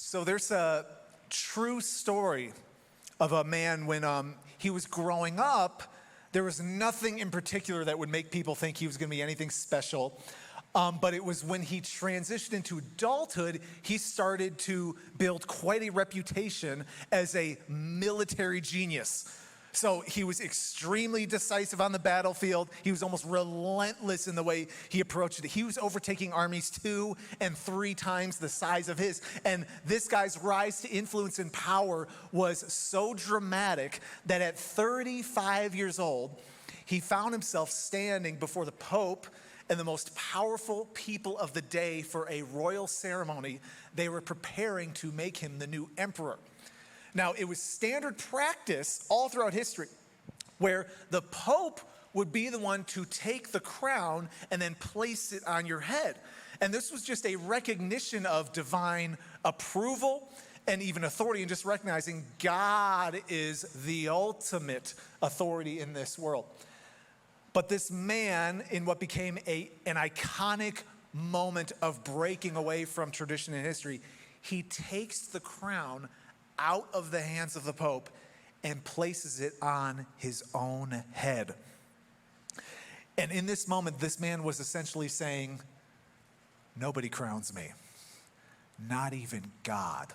So there's a true story of a man when he was growing up. There was nothing in particular that would make people think he was going to be anything special. But it was when he transitioned into adulthood, he started to build quite a reputation as a military genius. So he was extremely decisive on the battlefield. He was almost relentless in the way he approached it. He was overtaking armies 2 and 3 times the size of his. And this guy's rise to influence and power was so dramatic that at 35 years old, he found himself standing before the Pope and the most powerful people of the day for a royal ceremony. They were preparing to make him the new emperor. Now, it was standard practice all throughout history where the Pope would be the one to take the crown and then place it on your head. And this was just a recognition of divine approval and even authority, and just recognizing God is the ultimate authority in this world. But this man, in what became an iconic moment of breaking away from tradition and history, he takes the crown out of the hands of the Pope and places it on his own head. And in this moment, this man was essentially saying, nobody crowns me, not even God.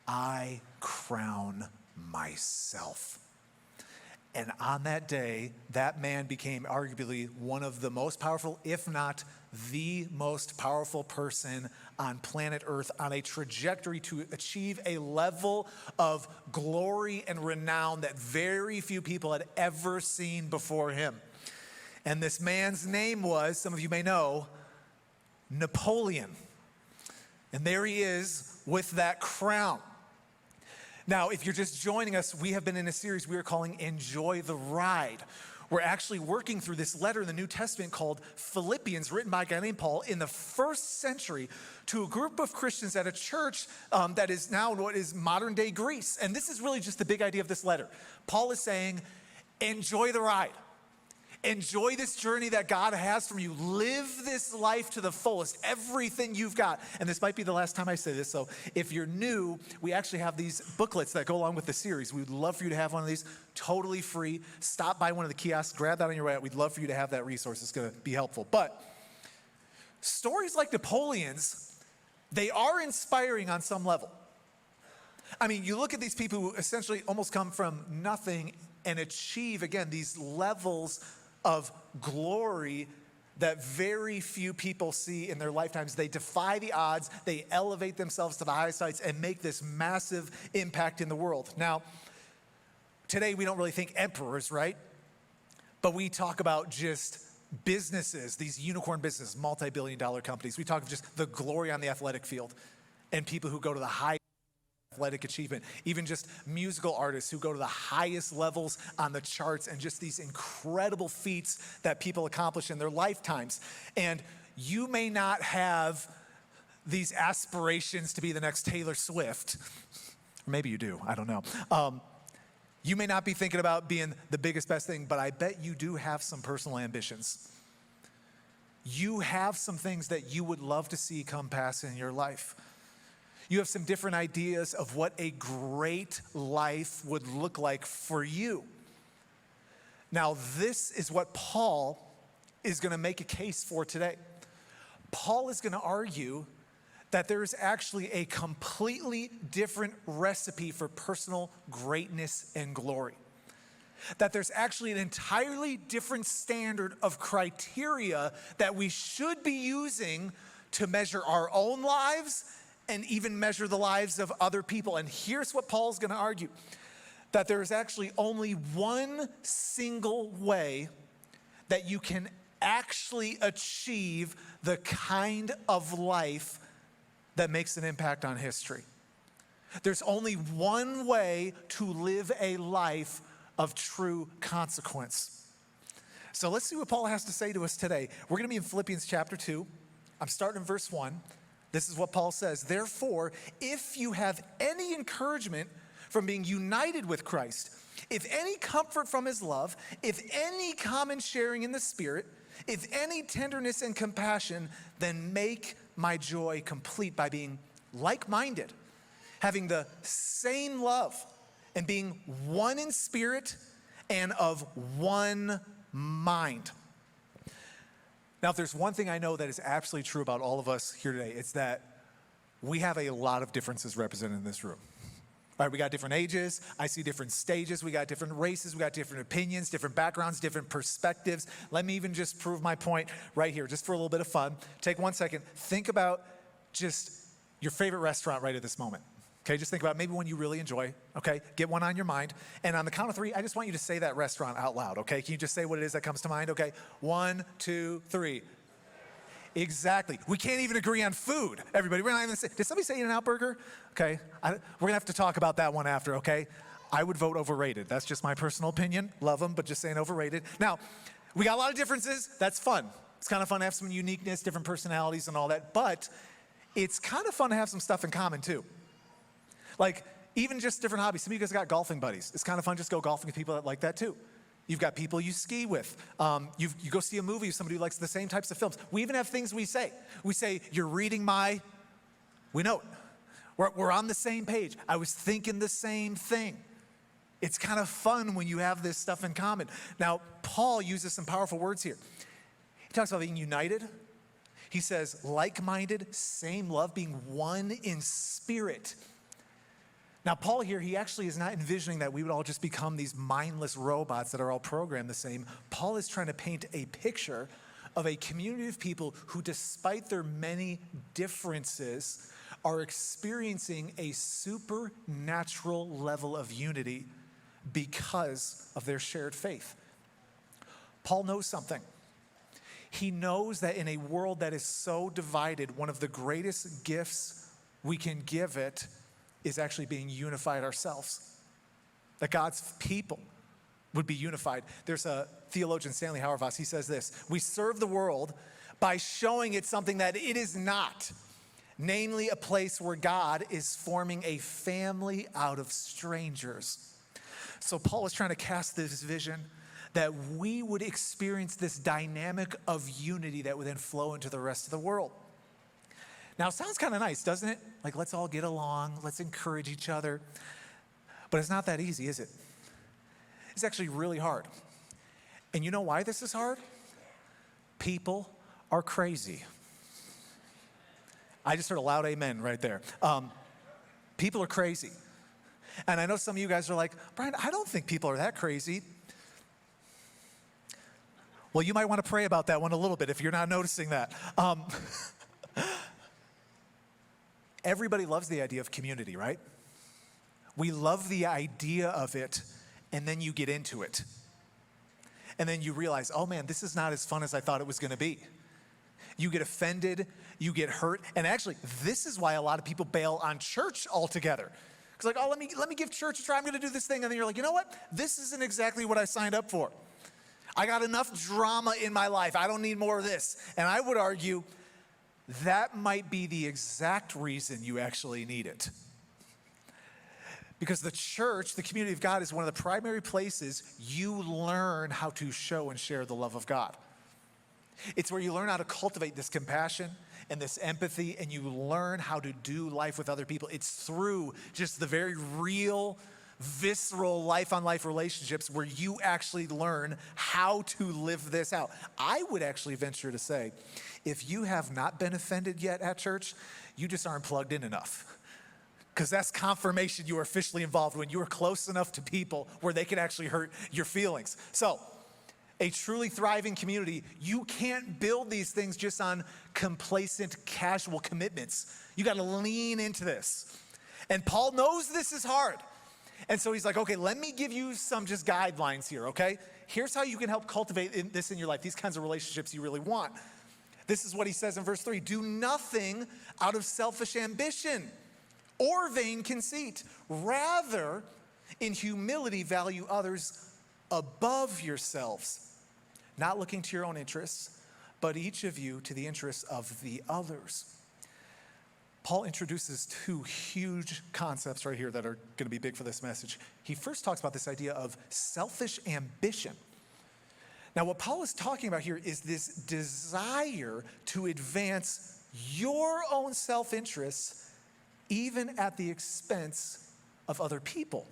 I crown myself. And on that day, that man became arguably one of the most powerful, if not the most powerful person on planet Earth, on a trajectory to achieve a level of glory and renown that very few people had ever seen before him. And this man's name was, some of you may know, Napoleon. And there he is with that crown. Now, if you're just joining us, we have been in a series we are calling Enjoy the Ride. We're actually working through this letter in the New Testament called Philippians, written by a guy named Paul in the first century to a group of Christians at a church that is now in what is modern day Greece. And this is really just the big idea of this letter. Paul is saying, enjoy the ride. Enjoy this journey that God has from you. Live this life to the fullest, everything you've got. And this might be the last time I say this, so if you're new, we actually have these booklets that go along with the series. We would love for you to have one of these, totally free. Stop by one of the kiosks, grab that on your way out. We'd love for you to have that resource. It's going to be helpful. But stories like Napoleon's, they are inspiring on some level. I mean, you look at these people who essentially almost come from nothing and achieve, again, these levels of glory that very few people see in their lifetimes. They defy the odds, they elevate themselves to the highest heights and make this massive impact in the world. Now, today we don't really think emperors, right? But we talk about just businesses, these unicorn businesses, multi-billion-dollar companies. We talk of just the glory on the athletic field and people who go to the high athletic achievement, even just musical artists who go to the highest levels on the charts, and just these incredible feats that people accomplish in their lifetimes. And you may not have these aspirations to be the next Taylor Swift. Maybe you do, I don't know. You may not be thinking about being the biggest, best thing, but I bet you do have some personal ambitions. You have some things that you would love to see come pass in your life. You have some different ideas of what a great life would look like for you. Now, this is what Paul is going to make a case for today. Paul is going to argue that there is actually a completely different recipe for personal greatness and glory. That there's actually an entirely different standard of criteria that we should be using to measure our own lives and even measure the lives of other people. And here's what Paul's going to argue, that there is actually only one single way that you can actually achieve the kind of life that makes an impact on history. There's only one way to live a life of true consequence. So let's see what Paul has to say to us today. We're going to be in Philippians chapter 2. I'm starting in verse 1. This is what Paul says. Therefore, if you have any encouragement from being united with Christ, if any comfort from his love, if any common sharing in the Spirit, if any tenderness and compassion, then make my joy complete by being like-minded, having the same love, and being one in spirit and of one mind. Now, if there's one thing I know that is absolutely true about all of us here today, it's that we have a lot of differences represented in this room. All right, we got different ages, I see different stages, we got different races, we got different opinions, different backgrounds, different perspectives. Let me even just prove my point right here, just for a little bit of fun. Take 1 second, think about just your favorite restaurant right at this moment. Okay, just think about maybe one you really enjoy, okay? Get one on your mind. And on the count of 3, I just want you to say that restaurant out loud, okay? Can you just say what it is that comes to mind, okay? 1, 2, 3. Exactly. We can't even agree on food, everybody. We're not even say, did somebody say In-N-Out Burger? Okay, we're gonna have to talk about that one after, okay? I would vote overrated. That's just my personal opinion. Love them, but just saying overrated. Now, we got a lot of differences. That's fun. It's kind of fun to have some uniqueness, different personalities and all that, but it's kind of fun to have some stuff in common too. Like, even just different hobbies. Some of you guys got golfing buddies. It's kind of fun just go golfing with people that like that too. You've got people you ski with. You go see a movie with somebody who likes the same types of films. We even have things we say. We say, you're reading my, we know it. We're on the same page. I was thinking the same thing. It's kind of fun when you have this stuff in common. Now, Paul uses some powerful words here. He talks about being united. He says, like-minded, same love, being one in spirit. Now, Paul here, he actually is not envisioning that we would all just become these mindless robots that are all programmed the same. Paul is trying to paint a picture of a community of people who, despite their many differences, are experiencing a supernatural level of unity because of their shared faith. Paul knows something. He knows that in a world that is so divided, one of the greatest gifts we can give it is actually being unified ourselves. That God's people would be unified. There's a theologian, Stanley Hauerwas, he says this: we serve the world by showing it something that it is not, namely a place where God is forming a family out of strangers. So Paul is trying to cast this vision that we would experience this dynamic of unity that would then flow into the rest of the world. Now, it sounds kind of nice, doesn't it? Like, let's all get along, let's encourage each other. But it's not that easy, is it? It's actually really hard. And you know why this is hard? People are crazy. I just heard a loud amen right there. People are crazy. And I know some of you guys are like, Brian, I don't think people are that crazy. Well, you might want to pray about that one a little bit if you're not noticing that. Everybody loves the idea of community, right? We love the idea of it, and then you get into it. And then you realize, oh man, this is not as fun as I thought it was gonna be. You get offended, you get hurt, and actually, this is why a lot of people bail on church altogether. It's like, oh, let me give church a try, I'm gonna do this thing, and then you're like, you know what? This isn't exactly what I signed up for. I got enough drama in my life, I don't need more of this. And I would argue, that might be the exact reason you actually need it. Because the church, the community of God, is one of the primary places you learn how to show and share the love of God. It's where you learn how to cultivate this compassion and this empathy, and you learn how to do life with other people. It's through just the very real, visceral life-on-life relationships where you actually learn how to live this out. I would actually venture to say, if you have not been offended yet at church, you just aren't plugged in enough. Because that's confirmation you are officially involved when you are close enough to people where they can actually hurt your feelings. So, a truly thriving community, you can't build these things just on complacent, casual commitments. You gotta lean into this. And Paul knows this is hard. And so he's like, okay, let me give you some just guidelines here, okay? Here's how you can help cultivate this in your life, these kinds of relationships you really want. This is what he says in verse 3. Do nothing out of selfish ambition or vain conceit. Rather, in humility, value others above yourselves, not looking to your own interests, but each of you to the interests of the others. Paul introduces two huge concepts right here that are going to be big for this message. He first talks about this idea of selfish ambition. Now, what Paul is talking about here is this desire to advance your own self-interests even at the expense of other people.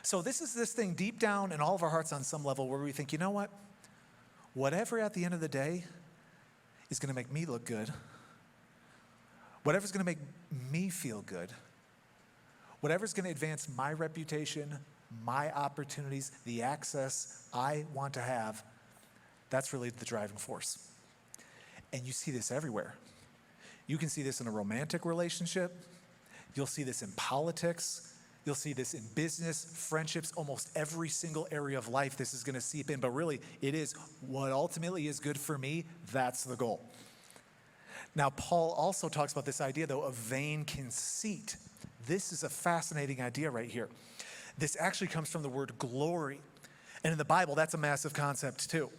So this is this thing deep down in all of our hearts on some level where we think, you know what? Whatever at the end of the day is going to make me look good, whatever's going to make me feel good, whatever's going to advance my reputation, my opportunities, the access I want to have, that's really the driving force. And you see this everywhere. You can see this in a romantic relationship. You'll see this in politics. You'll see this in business, friendships, almost every single area of life this is going to seep in. But really, it is what ultimately is good for me, that's the goal. Now, Paul also talks about this idea, though, of vain conceit. This is a fascinating idea right here. This actually comes from the word glory. And in the Bible, that's a massive concept too.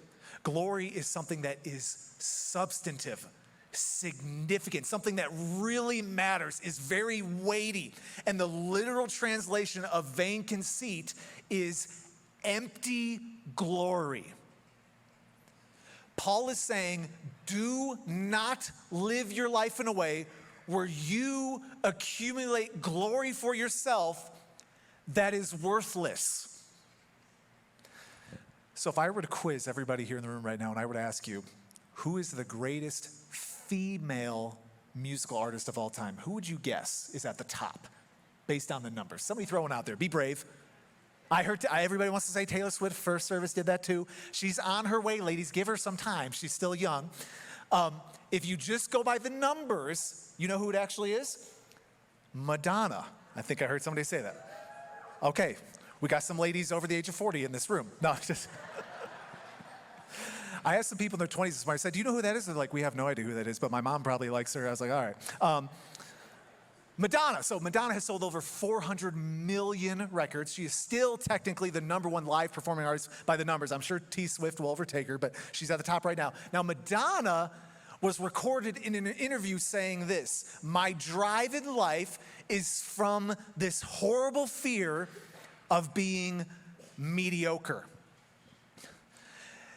Glory is something that is substantive, significant, something that really matters, is very weighty. And the literal translation of vain conceit is empty glory. Paul is saying, do not live your life in a way where you accumulate glory for yourself that is worthless. So if I were to quiz everybody here in the room right now and I were to ask you, who is the greatest female musical artist of all time? Who would you guess is at the top based on the numbers? Somebody throw one out there. Be brave. I heard everybody wants to say Taylor Swift. First service did that too. She's on her way, ladies. Give her some time. She's still young. If you just go by the numbers, you know who it actually is? Madonna. I think I heard somebody say that. Okay, we got some ladies over the age of 40 in this room. No, just... I asked some people in their 20s this morning, I said, do you know who that is? They're like, we have no idea who that is, but my mom probably likes her. I was like, all right. Madonna. So Madonna has sold over 400 million records. She is still technically the number one live performing artist by the numbers. I'm sure T Swift will overtake her, but she's at the top right now. Now, Madonna was recorded in an interview saying this: my drive in life is from this horrible fear of being mediocre.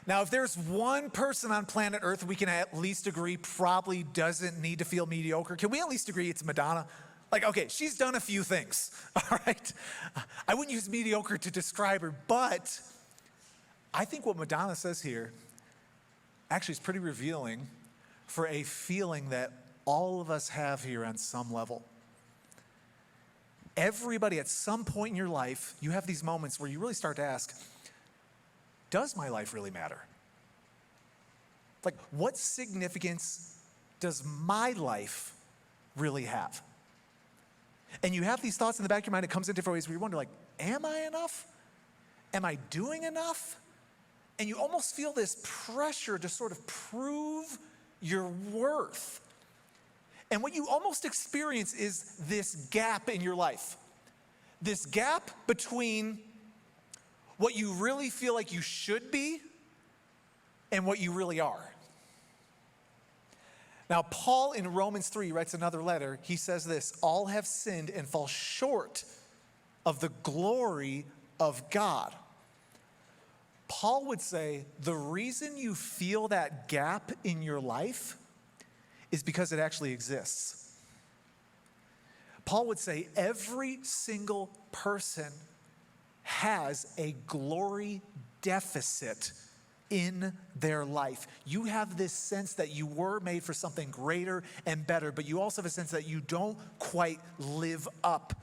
Now, if there's one person on planet Earth we can at least agree probably doesn't need to feel mediocre, can we at least agree it's Madonna? Like, okay, she's done a few things, all right? I wouldn't use mediocre to describe her, but I think what Madonna says here actually is pretty revealing for a feeling that all of us have here on some level. Everybody at some point in your life, you have these moments where you really start to ask, does my life really matter? Like, what significance does my life really have? And you have these thoughts in the back of your mind. It comes in different ways where you wonder, like, am I enough? Am I doing enough? And you almost feel this pressure to sort of prove your worth. And what you almost experience is this gap in your life. This gap between what you really feel like you should be and what you really are. Now, Paul in Romans 3 writes another letter. He says this: all have sinned and fall short of the glory of God. Paul would say the reason you feel that gap in your life is because it actually exists. Paul would say every single person has a glory deficit in their life. You have this sense that you were made for something greater and better, but you also have a sense that you don't quite live up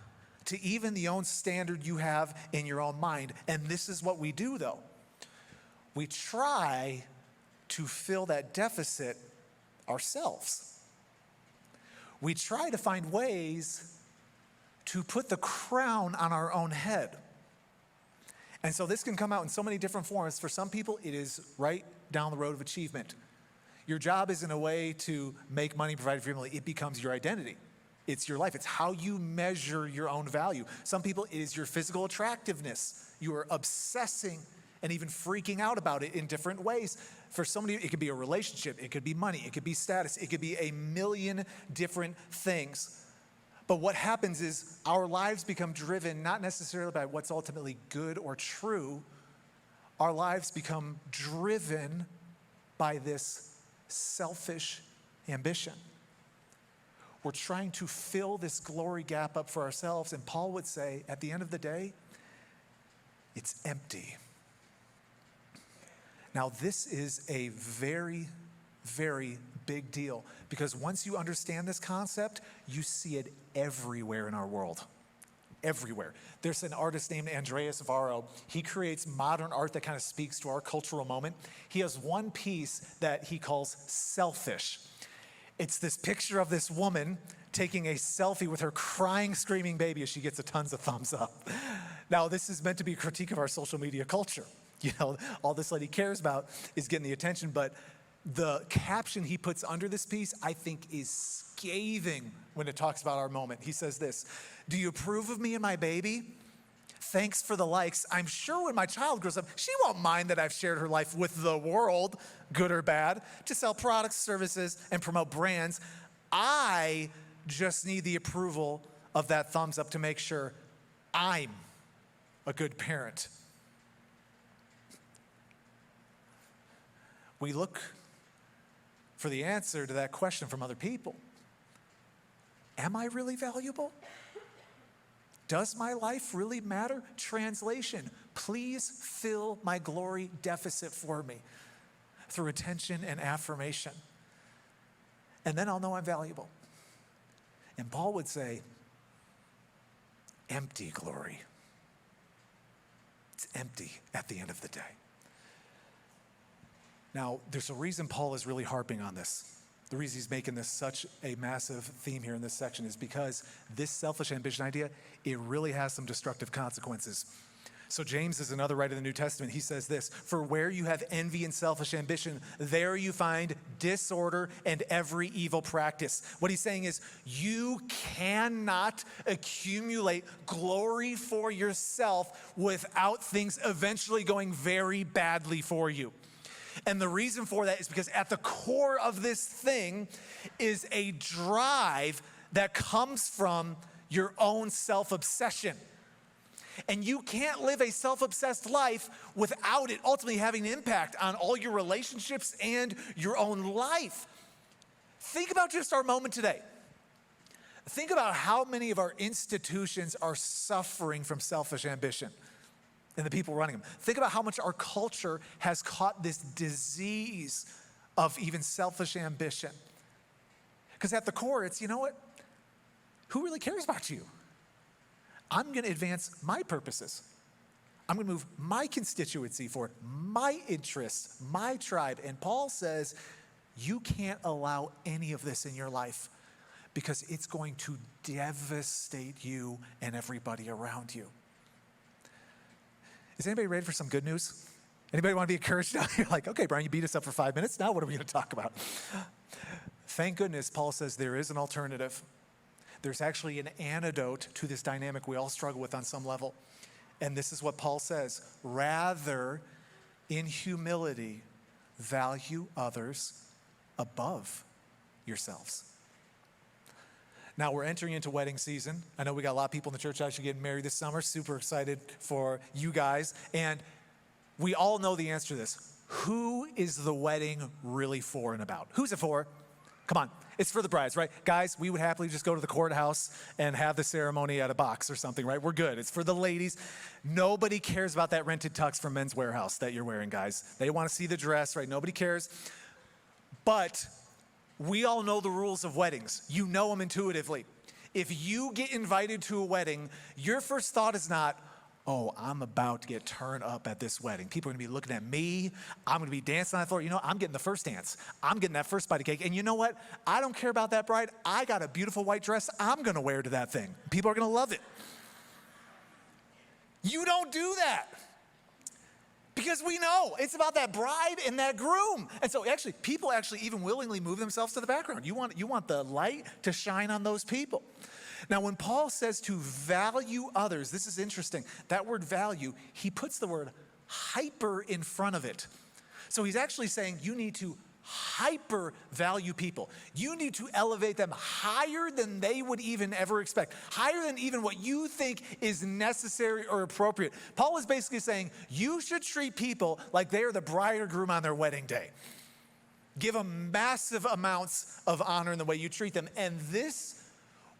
to even the own standard you have in your own mind. And this is what we do, though. We try to fill that deficit ourselves. We try to find ways to put the crown on our own head. And so this can come out in so many different forms. For some people, it is right down the road of achievement. Your job isn't a way to make money, provide for your family. It becomes your identity. It's your life. It's how you measure your own value. Some people, it is your physical attractiveness. You are obsessing and even freaking out about it in different ways. For somebody, it could be a relationship. It could be money. It could be status. It could be a million different things. But what happens is our lives become driven not necessarily by what's ultimately good or true. Our lives become driven by this selfish ambition. We're trying to fill this glory gap up for ourselves. And Paul would say, at the end of the day, it's empty. Now, this is a very, very big deal, because once you understand this concept, you see it everywhere in our world. Everywhere. There's an artist named Andreas Varro. He creates modern art that kind of speaks to our cultural moment. He has one piece that he calls Selfish. It's this picture of this woman taking a selfie with her crying, screaming baby as she gets a tons of thumbs up. Now, this is meant to be a critique of our social media culture. You know, all this lady cares about is getting the attention, but the caption he puts under this piece, I think, is scathing when it talks about our moment. He says this: "Do you approve of me and my baby? Thanks for the likes. I'm sure when my child grows up, she won't mind that I've shared her life with the world, good or bad, to sell products, services, and promote brands. I just need the approval of that thumbs up to make sure I'm a good parent." We look for the answer to that question from other people. Am I really valuable? Does my life really matter? Translation: please fill my glory deficit for me through attention and affirmation. And then I'll know I'm valuable. And Paul would say, empty glory. It's empty at the end of the day. Now, there's a reason Paul is really harping on this. The reason he's making this such a massive theme here in this section is because this selfish ambition idea, it really has some destructive consequences. So James is another writer in the New Testament. He says this: "For where you have envy and selfish ambition, there you find disorder and every evil practice." What he's saying is, you cannot accumulate glory for yourself without things eventually going very badly for you. And the reason for that is because at the core of this thing is a drive that comes from your own self-obsession. And you can't live a self-obsessed life without it ultimately having an impact on all your relationships and your own life. Think about just our moment today. Think about how many of our institutions are suffering from selfish ambition and the people running them. Think about how much our culture has caught this disease of even selfish ambition. Because at the core, it's, you know what? Who really cares about you? I'm going to advance my purposes. I'm going to move my constituency forward, my interests, my tribe. And Paul says, you can't allow any of this in your life because it's going to devastate you and everybody around you. Is anybody ready for some good news? Anybody want to be encouraged now? You're like, okay, Brian, you beat us up for 5 minutes. Now what are we going to talk about? Thank goodness Paul says there is an alternative. There's actually an antidote to this dynamic we all struggle with on some level. And this is what Paul says: rather, in humility, value others above yourselves. Now, we're entering into wedding season. I know we got a lot of people in the church actually getting married this summer. Super excited for you guys. And we all know the answer to this. Who is the wedding really for and about? Who's it for? Come on. It's for the brides, right? Guys, we would happily just go to the courthouse and have the ceremony at a box or something, right? We're good. It's for the ladies. Nobody cares about that rented tux from Men's Warehouse that you're wearing, guys. They want to see the dress, right? Nobody cares. But we all know the rules of weddings. You know them intuitively. If you get invited to a wedding, your first thought is not, oh, I'm about to get turned up at this wedding. People are going to be looking at me. I'm going to be dancing on the floor. You know, I'm getting the first dance. I'm getting that first bite of cake. And you know what? I don't care about that bride. I got a beautiful white dress I'm going to wear to that thing. People are going to love it. You don't do that. Because we know it's about that bride and that groom. And so actually, people actually even willingly move themselves to the background. You want the light to shine on those people. Now, when Paul says to value others, this is interesting. That word value, he puts the word hyper in front of it. So he's actually saying you need to hyper value people. You need to elevate them higher than they would even ever expect, higher than even what you think is necessary or appropriate. Paul is basically saying you should treat people like they are the bride or groom on their wedding day. Give them massive amounts of honor in the way you treat them. And this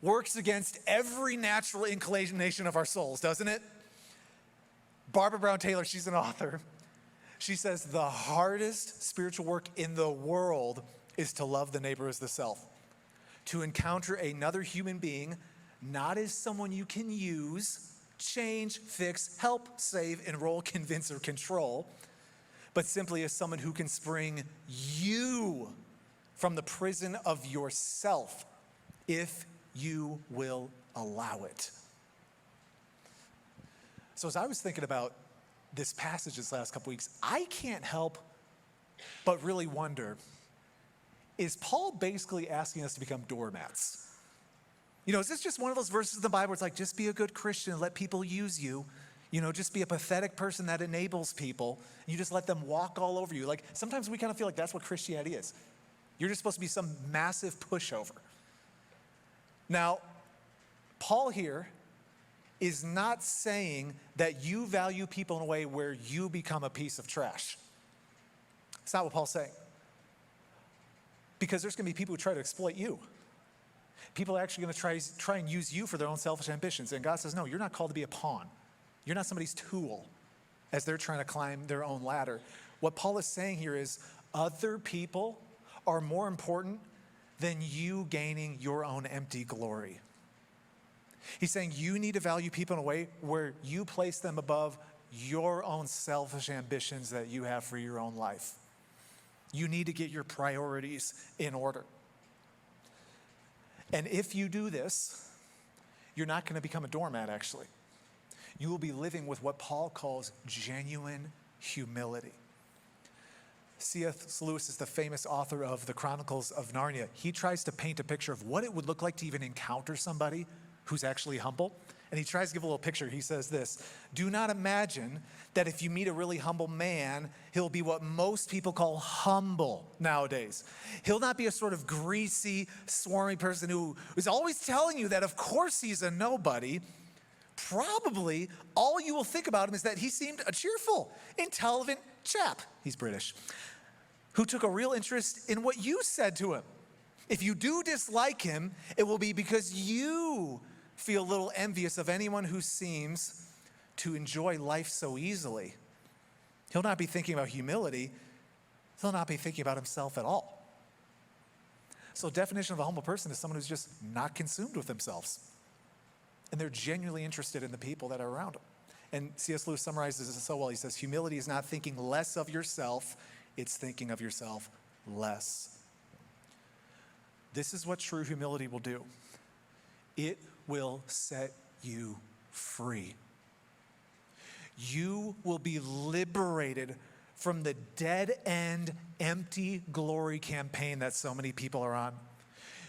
works against every natural inclination of our souls, doesn't it? Barbara Brown Taylor, she's an author. She says the hardest spiritual work in the world is to love the neighbor as the self. To encounter another human being, not as someone you can use, change, fix, help, save, enroll, convince, or control, but simply as someone who can spring you from the prison of yourself if you will allow it. So as I was thinking about this passage this last couple weeks, I can't help but really wonder, is Paul basically asking us to become doormats? You know, is this just one of those verses in the Bible where it's like, just be a good Christian and let people use you? You know, just be a pathetic person that enables people. You just let them walk all over you. Like, sometimes we kind of feel like that's what Christianity is. You're just supposed to be some massive pushover. Now, Paul here is not saying that you value people in a way where you become a piece of trash. It's not what Paul's saying. Because there's going to be people who try to exploit you. People are actually going to try and use you for their own selfish ambitions. And God says, no, you're not called to be a pawn. You're not somebody's tool as they're trying to climb their own ladder. What Paul is saying here is other people are more important than you gaining your own empty glory. He's saying you need to value people in a way where you place them above your own selfish ambitions that you have for your own life. You need to get your priorities in order. And if you do this, you're not going to become a doormat, actually. You will be living with what Paul calls genuine humility. C.S. Lewis is the famous author of the Chronicles of Narnia. He tries to paint a picture of what it would look like to even encounter somebody who's actually humble. And he tries to give a little picture. He says this: do not imagine that if you meet a really humble man, he'll be what most people call humble nowadays. He'll not be a sort of greasy, swarmy person who is always telling you that of course he's a nobody. Probably all you will think about him is that he seemed a cheerful, intelligent chap. He's British. Who took a real interest in what you said to him. If you do dislike him, it will be because you feel a little envious of anyone who seems to enjoy life so easily. He'll not be thinking about humility. He'll not be thinking about himself at all. So the definition of a humble person is someone who's just not consumed with themselves. And they're genuinely interested in the people that are around them. And C.S. Lewis summarizes this so well. He says, humility is not thinking less of yourself, it's thinking of yourself less. This is what true humility will do. It will set you free. You will be liberated from the dead-end, empty glory campaign that so many people are on.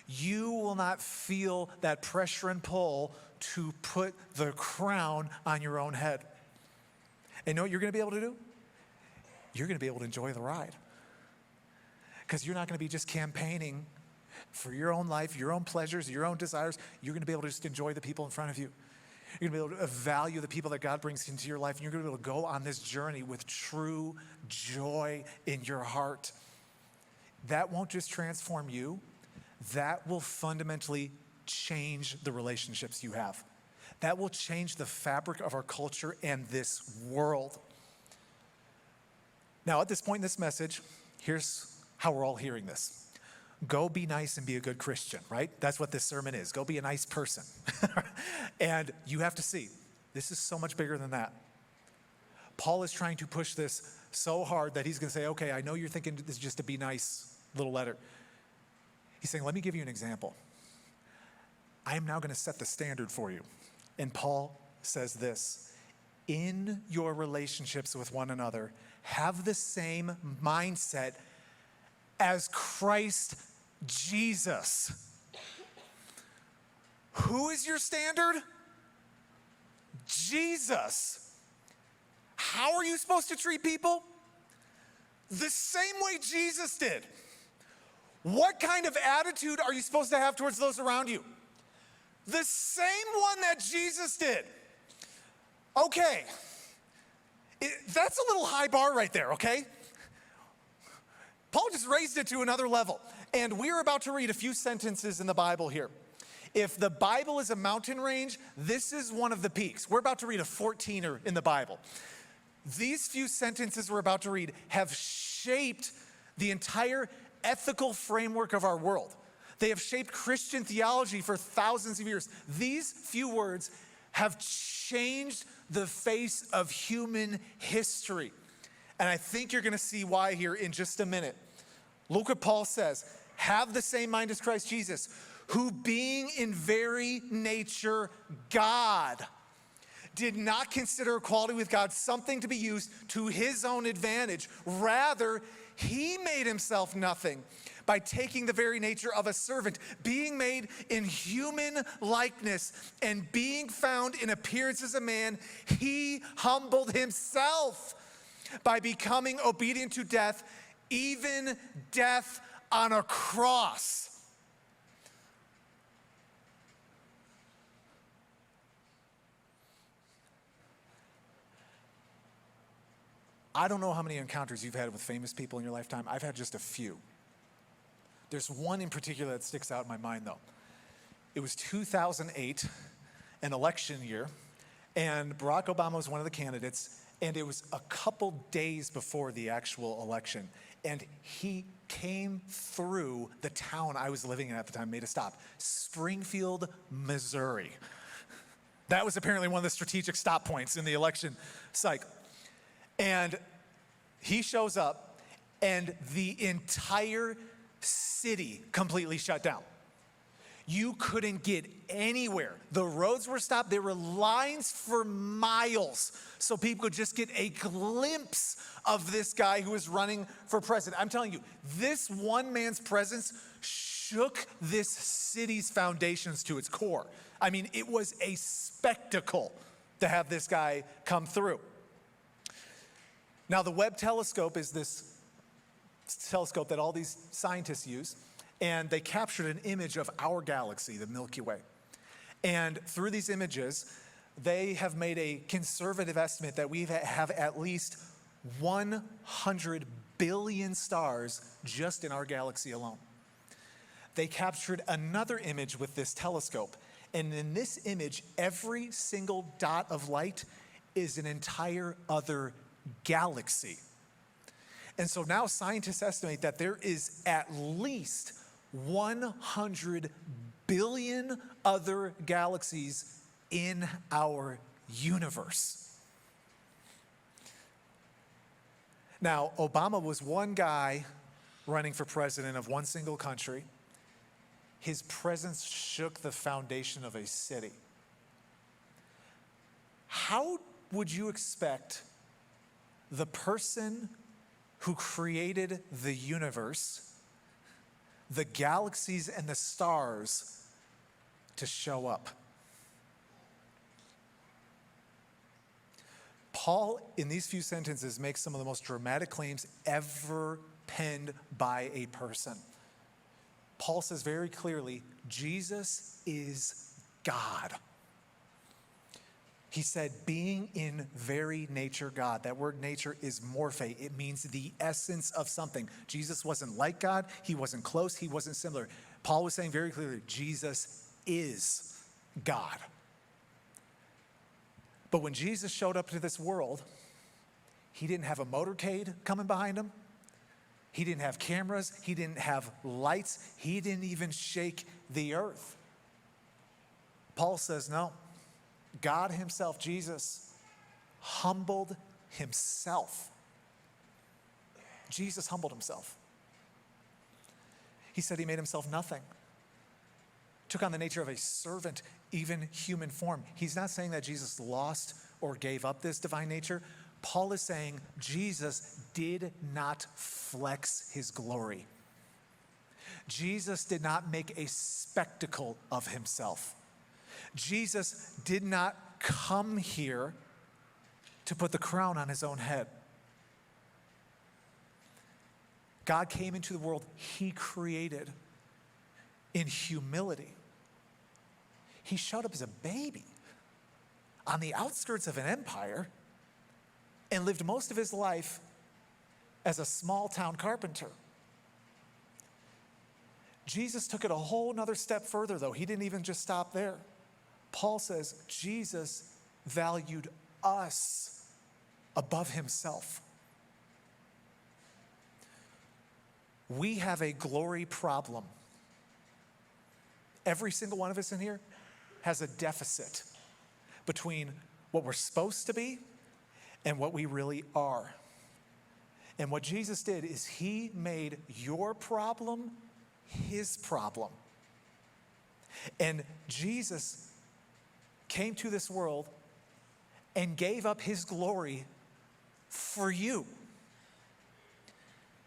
You will not feel that pressure and pull to put the crown on your own head. And you know what you're going to be able to do? You're going to be able to enjoy the ride. Because you're not going to be just campaigning for your own life, your own pleasures, your own desires. You're going to be able to just enjoy the people in front of you. You're going to be able to value the people that God brings into your life. And you're going to be able to go on this journey with true joy in your heart. That won't just transform you. That will fundamentally change the relationships you have. That will change the fabric of our culture and this world. Now, at this point in this message, here's how we're all hearing this. Go be nice and be a good Christian, right? That's what this sermon is. Go be a nice person. And you have to see, this is so much bigger than that. Paul is trying to push this so hard that he's going to say, okay, I know you're thinking this is just a be nice little letter. He's saying, let me give you an example. I am now going to set the standard for you. And Paul says this: in your relationships with one another, have the same mindset as Christ Jesus. Who is your standard? Jesus. How are you supposed to treat people? The same way Jesus did. What kind of attitude are you supposed to have towards those around you? The same one that Jesus did. Okay, that's a little high bar right there, okay? Paul just raised it to another level. And we're about to read a few sentences in the Bible here. If the Bible is a mountain range, this is one of the peaks. We're about to read a 14er in the Bible. These few sentences we're about to read have shaped the entire ethical framework of our world. They have shaped Christian theology for thousands of years. These few words have changed the face of human history. And I think you're going to see why here in just a minute. Look what Paul says. Have the same mind as Christ Jesus, who being in very nature God, did not consider equality with God something to be used to his own advantage. Rather, he made himself nothing by taking the very nature of a servant, being made in human likeness, and being found in appearance as a man, he humbled himself by becoming obedient to death, even death on a cross. I don't know how many encounters you've had with famous people in your lifetime. I've had just a few. There's one in particular that sticks out in my mind, though. It was 2008, an election year, and Barack Obama was one of the candidates, and it was a couple days before the actual election, and he came through the town I was living in at the time, made a stop, Springfield, Missouri. That was apparently one of the strategic stop points in the election cycle. And he shows up, and the entire city completely shut down. You couldn't get anywhere. The roads were stopped. There were lines for miles so people could just get a glimpse of this guy who was running for president. I'm telling you, this one man's presence shook this city's foundations to its core. I mean, it was a spectacle to have this guy come through. Now, the Webb telescope is this telescope that all these scientists use, and they captured an image of our galaxy, the Milky Way. And through these images, they have made a conservative estimate that we have at least 100 billion stars just in our galaxy alone. They captured another image with this telescope, and in this image, every single dot of light is an entire other galaxy. And so now scientists estimate that there is at least 100 billion other galaxies in our universe. Now, Obama was one guy running for president of one single country. His presence shook the foundation of a city. How would you expect the person who created the universe, the galaxies and the stars, to show up? Paul, in these few sentences, makes some of the most dramatic claims ever penned by a person. Paul says very clearly, Jesus is God. He said, being in very nature God. That word nature is morphe. It means the essence of something. Jesus wasn't like God. He wasn't close. He wasn't similar. Paul was saying very clearly, Jesus is God. But when Jesus showed up to this world, he didn't have a motorcade coming behind him. He didn't have cameras. He didn't have lights. He didn't even shake the earth. Paul says, no. God himself, Jesus, humbled himself. Jesus humbled himself. He said he made himself nothing. Took on the nature of a servant, even human form. He's not saying that Jesus lost or gave up this divine nature. Paul is saying Jesus did not flex his glory. Jesus did not make a spectacle of himself. Jesus did not come here to put the crown on his own head. God came into the world he created in humility. He showed up as a baby on the outskirts of an empire and lived most of his life as a small town carpenter. Jesus took it a whole nother step further, though. He didn't even just stop there. Paul says Jesus valued us above himself. We have a glory problem. Every single one of us in here has a deficit between what we're supposed to be and what we really are. And what Jesus did is he made your problem his problem. And Jesus came to this world and gave up his glory for you.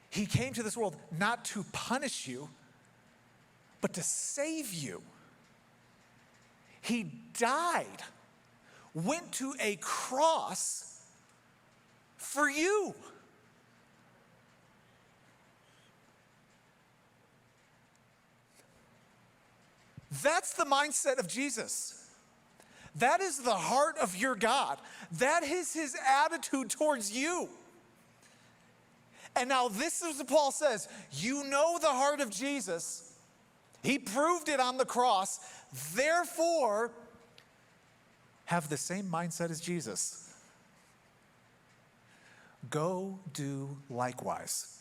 He came to this world not to punish you, but to save you. He died, went to a cross for you. That's the mindset of Jesus. That is the heart of your God. That is his attitude towards you. And now this is what Paul says. You know the heart of Jesus. He proved it on the cross. Therefore, have the same mindset as Jesus. Go do likewise.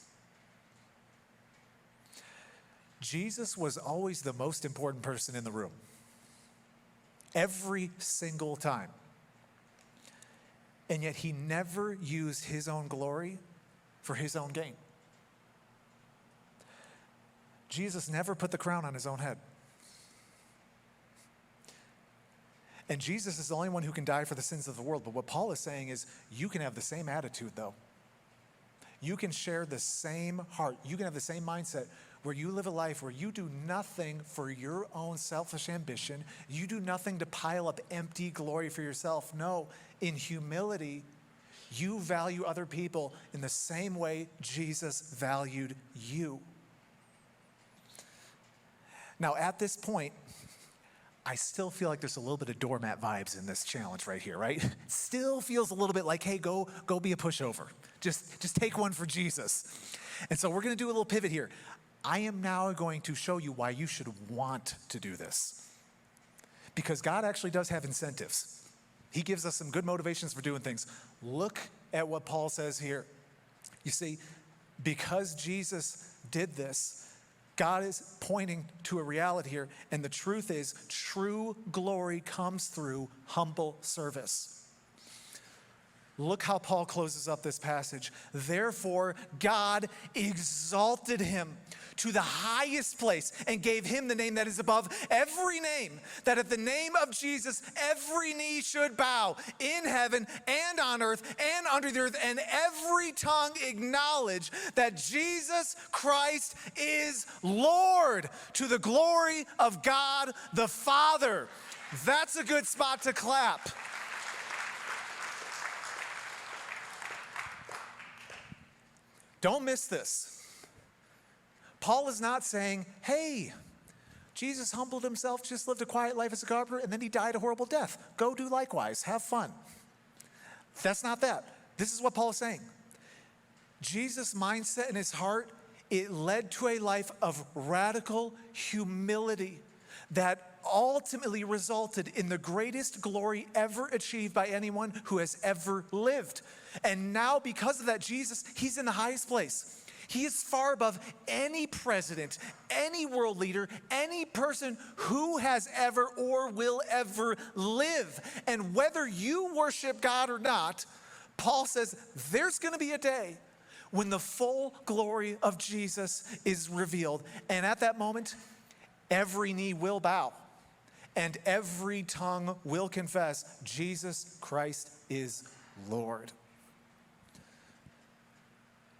Jesus was always the most important person in the room. Every single time. And yet he never used his own glory for his own gain. Jesus never put the crown on his own head. And Jesus is the only one who can die for the sins of the world. But what Paul is saying is, you can have the same attitude, though. You can share the same heart. You can have the same mindset where you live a life where you do nothing for your own selfish ambition. You do nothing to pile up empty glory for yourself. No, in humility, you value other people in the same way Jesus valued you. Now, at this point, I still feel like there's a little bit of doormat vibes in this challenge right here, right? It still feels a little bit like, hey, go be a pushover. Just take one for Jesus. And so we're going to do a little pivot here. I am now going to show you why you should want to do this. Because God actually does have incentives. He gives us some good motivations for doing things. Look at what Paul says here. You see, because Jesus did this, God is pointing to a reality here, and the truth is, true glory comes through humble service. Look how Paul closes up this passage. Therefore, God exalted him to the highest place and gave him the name that is above every name, that at the name of Jesus, every knee should bow in heaven and on earth and under the earth, and every tongue acknowledge that Jesus Christ is Lord, to the glory of God the Father. That's a good spot to clap. Don't miss this. Paul is not saying, hey, Jesus humbled himself, just lived a quiet life as a carpenter, and then he died a horrible death. Go do likewise, have fun. That's not that. This is what Paul is saying. Jesus' mindset in his heart, it led to a life of radical humility that ultimately resulted in the greatest glory ever achieved by anyone who has ever lived. And now, because of that, Jesus, he's in the highest place. He is far above any president, any world leader, any person who has ever or will ever live. And whether you worship God or not, Paul says there's going to be a day when the full glory of Jesus is revealed. And at that moment, every knee will bow and every tongue will confess Jesus Christ is Lord.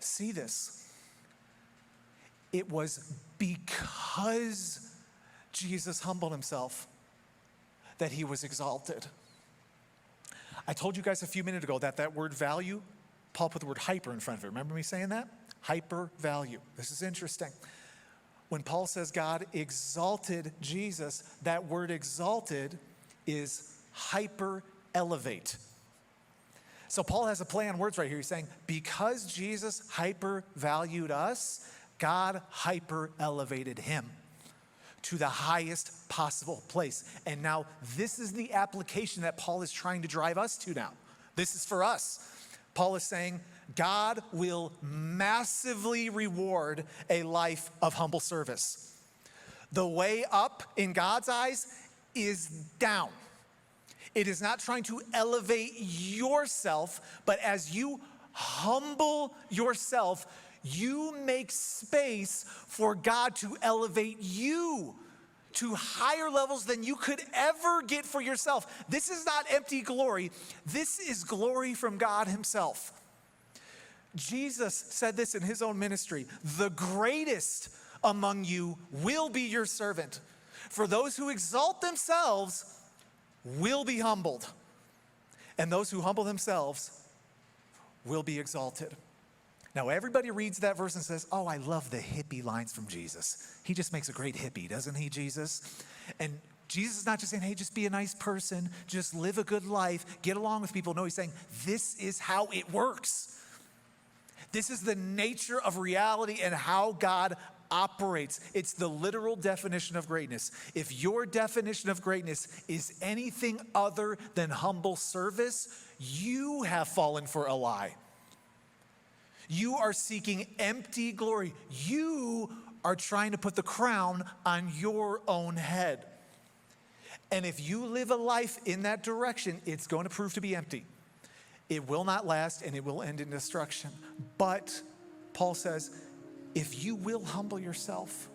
See this. It was because Jesus humbled himself that he was exalted. I told you guys a few minutes ago that word value, Paul put the word hyper in front of it. Remember me saying that? Hyper value. This is interesting. When Paul says God exalted Jesus, that word exalted is hyper elevate. So Paul has a play on words right here. He's saying, because Jesus hyper valued us, God hyper elevated him. to the highest possible place. And now this is the application that Paul is trying to drive us to now. This is for us. Paul is saying God will massively reward a life of humble service. The way up in God's eyes is down. It is not trying to elevate yourself, but as you humble yourself, you make space for God to elevate you to higher levels than you could ever get for yourself. This is not empty glory. This is glory from God himself. Jesus said this in his own ministry: the greatest among you will be your servant. For those who exalt themselves will be humbled, and those who humble themselves will be exalted. Now, everybody reads that verse and says, oh, I love the hippie lines from Jesus. He just makes a great hippie, doesn't he, Jesus? And Jesus is not just saying, hey, just be a nice person, just live a good life, get along with people. No, he's saying, this is how it works. This is the nature of reality and how God operates. It's the literal definition of greatness. If your definition of greatness is anything other than humble service, you have fallen for a lie. You are seeking empty glory. You are trying to put the crown on your own head. And if you live a life in that direction, it's going to prove to be empty. It will not last and it will end in destruction. But Paul says, if you will humble yourself,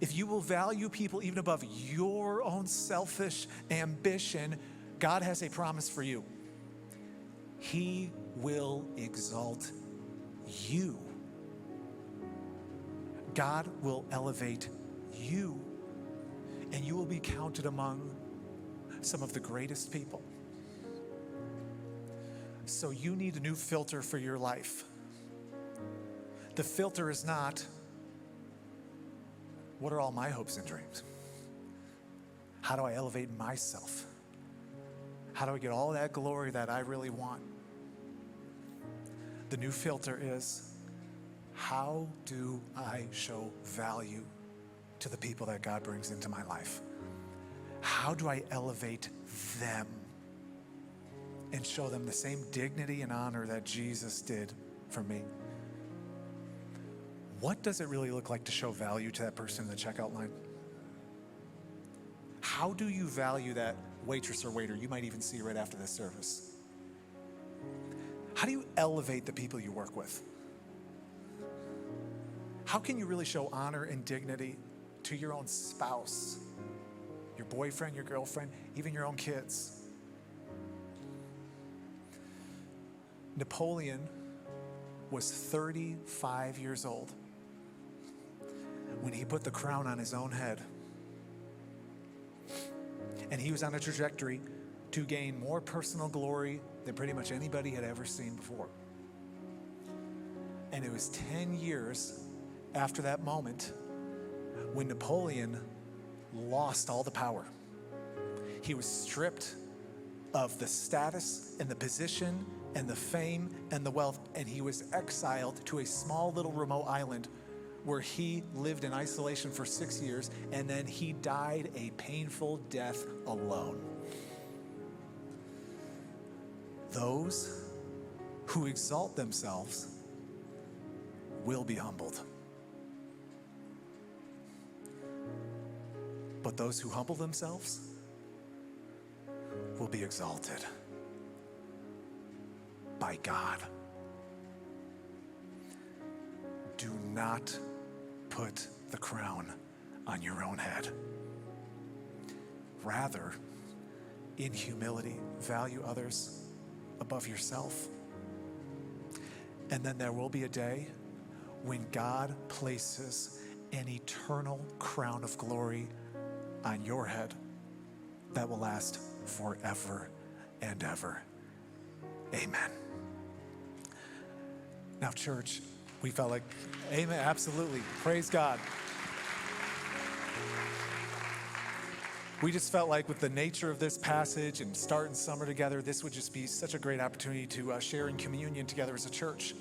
if you will value people even above your own selfish ambition, God has a promise for you. He will exalt you. God will elevate you, and you will be counted among some of the greatest people. So you need a new filter for your life. The filter is not, what are all my hopes and dreams? How do I elevate myself? How do I get all that glory that I really want? The new filter is, how do I show value to the people that God brings into my life? How do I elevate them and show them the same dignity and honor that Jesus did for me? What does it really look like to show value to that person in the checkout line? How do you value that waitress or waiter you might even see right after this service? How do you elevate the people you work with? How can you really show honor and dignity to your own spouse, your boyfriend, your girlfriend, even your own kids? Napoleon was 35 years old when he put the crown on his own head. And he was on a trajectory to gain more personal glory than pretty much anybody had ever seen before. And it was 10 years after that moment when Napoleon lost all the power. He was stripped of the status and the position and the fame and the wealth, and he was exiled to a small little remote island where he lived in isolation for 6 years, and then he died a painful death alone. Those who exalt themselves will be humbled. But those who humble themselves will be exalted by God. Do not put the crown on your own head. Rather, in humility, value others above yourself. And then there will be a day when God places an eternal crown of glory on your head that will last forever and ever. Amen. Now, church, we felt like, amen, absolutely. Praise God. We just felt like with the nature of this passage and starting summer together, this would just be such a great opportunity to share in communion together as a church.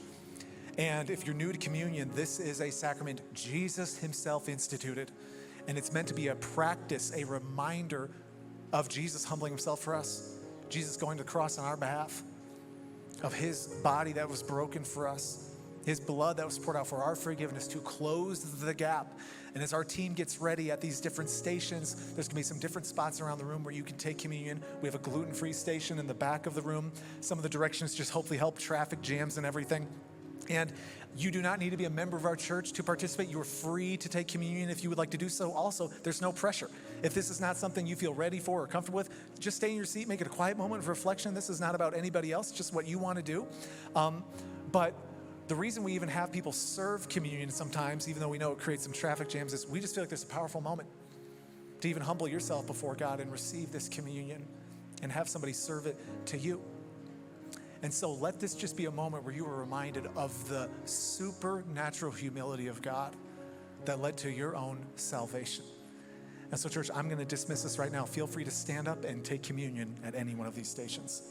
And if you're new to communion, this is a sacrament Jesus himself instituted. And it's meant to be a practice, a reminder of Jesus humbling himself for us, Jesus going to the cross on our behalf, of his body that was broken for us, his blood that was poured out for our forgiveness to close the gap. And as our team gets ready at these different stations, there's gonna be some different spots around the room where you can take communion. We have a gluten-free station in the back of the room. Some of the directions just hopefully help traffic jams and everything. And you do not need to be a member of our church to participate. You are free to take communion if you would like to do so. Also, there's no pressure. If this is not something you feel ready for or comfortable with, just stay in your seat, make it a quiet moment of reflection. This is not about anybody else, just what you want to do. But the reason we even have people serve communion sometimes, even though we know it creates some traffic jams, is we just feel like there's a powerful moment to even humble yourself before God and receive this communion and have somebody serve it to you. And so let this just be a moment where you are reminded of the supernatural humility of God that led to your own salvation. And so, church, I'm going to dismiss us right now. Feel free to stand up and take communion at any one of these stations.